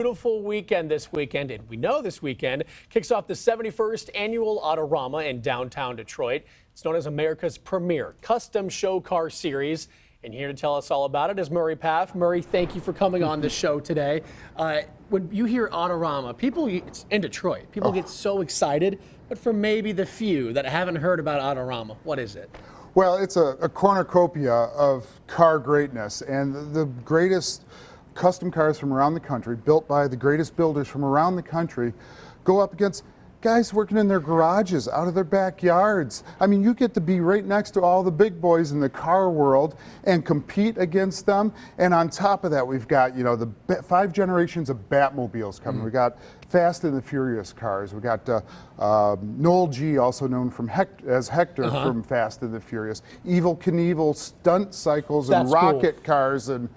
Beautiful weekend this weekend, and we know this weekend kicks off the 71st annual Autorama in downtown Detroit. It's known as America's premier custom show car series. And here to tell us all about it is Murray Paff. Murray, thank you for coming on the show today. When you hear Autorama, people in Detroit, people get so excited, but for maybe the few that haven't heard about Autorama, what is it? Well, it's a cornucopia of car greatness, and the greatest custom cars from around the country, built by the greatest builders from around the country, go up against guys working in their garages, out of their backyards. I mean, you get to be right next to all the big boys in the car world and compete against them. And on top of that, we've got, you know, the 5 generations of Batmobiles coming. We got Fast and the Furious cars. We got Noel G, also known as Hector from Fast and the Furious. Evel Knievel stunt cycles and rocket cars and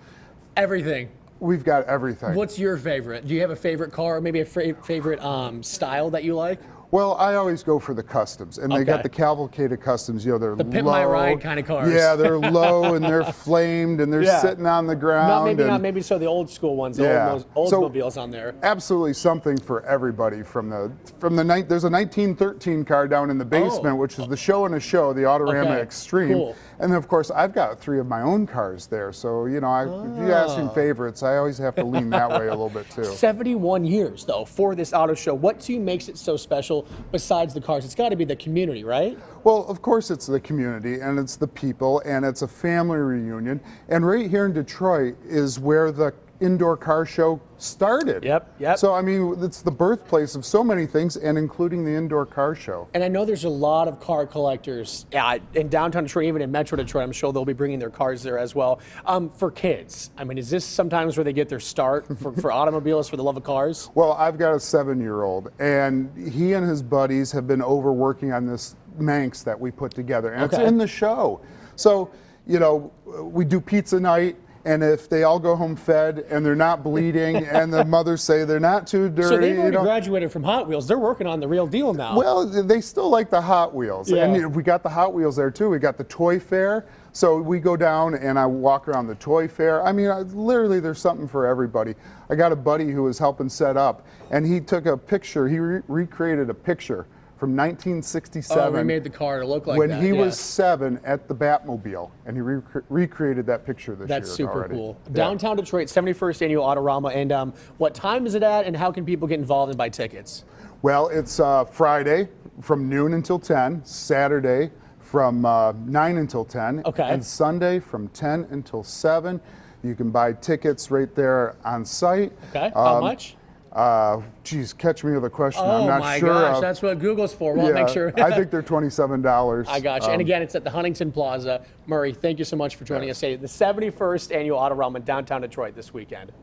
everything. We've got everything. What's your favorite? Do you have a favorite car, maybe a favorite style that you like? Well, I always go for the customs, and they got the cavalcade customs. You know, they're the pimp my ride kind of cars. Yeah, they're low and they're flamed and they're sitting on the ground. Maybe so the old school ones, the old Oldsmobiles on there. Absolutely something for everybody. There's a 1913 car down in the basement, which is the show in a show, the Autorama Extreme. Cool. And then of course I've got 3 of my own cars there. So you know, if you ask me favorites, I always have to lean that way a little bit too. 71 years though for this auto show. What to you makes it so special? Besides the cars, it's got to be the community, right? Well, of course it's the community and it's the people and it's a family reunion. And right here in Detroit is where the indoor car show started. Yep. So I mean, it's the birthplace of so many things, and including the indoor car show. And I know there's a lot of car collectors in downtown Detroit, even in Metro Detroit. I'm sure they'll be bringing their cars there as well. For kids, I mean, is this sometimes where they get their start for automobiles, for the love of cars? Well, I've got a 7-year-old, and he and his buddies have been over working on this Manx that we put together, and it's in the show. So, you know, we do pizza night. And if they all go home fed and they're not bleeding and the mothers say they're not too dirty. So they've already graduated from Hot Wheels. They're working on the real deal now. Well, they still like the Hot Wheels. Yeah. And we got the Hot Wheels there too. We got the toy fair. So we go down and I walk around the toy fair. I mean, literally there's something for everybody. I got a buddy who was helping set up, and he took a picture. He recreated a picture from 1967. Oh, we made the car to look like when that. he was 7 at the Batmobile, and he recreated that picture this year. That's super already. cool. Downtown Detroit, 71st annual Autorama, and what time is it at, and how can people get involved and buy tickets? Well, it's Friday from noon until 10, Saturday from 9 until 10, and Sunday from 10 until 7. You can buy tickets right there on site. Okay, how much? Geez, catch me with a question. Oh, I'm not my sure. Gosh, that's what Google's for. We'll make sure. I think they're $27. I got you. And again, it's at the Huntington Plaza. Murray, thank you so much for joining us today. The 71st annual Autorama in downtown Detroit this weekend.